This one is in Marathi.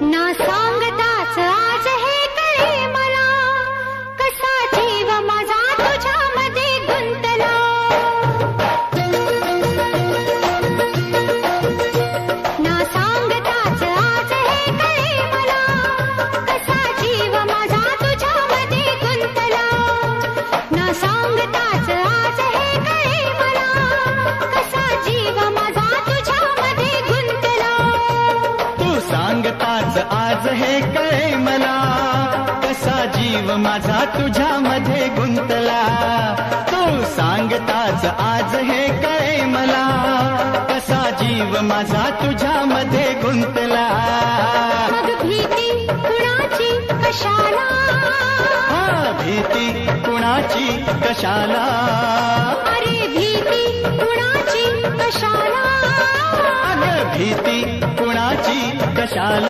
ना सांगताच आज हे कळे मला, कसा जीव माझा तुझ्यामध्ये गुंतला. ना सांगताच आज हे कळे मला, कसा जीव माझा तुझ्यामध्ये गुंतला. ना सांगताच आज हे कळे मला, कसा जीव माझा तुझ्यामध्ये गुंतला. तू सांगताच आज हे कळे मला, कसा जीव माझा तुझ्यामध्ये गुंतला. तू सांगताच आज हे कळे मला, कसा जीव माझा तुझ्यामध्ये गुंतला. मग भीती कुणाची कशाला, भीती कुणाची कशाला, अरे भीती कुणाची कशाला, अगं भीती कुणाची कशाला.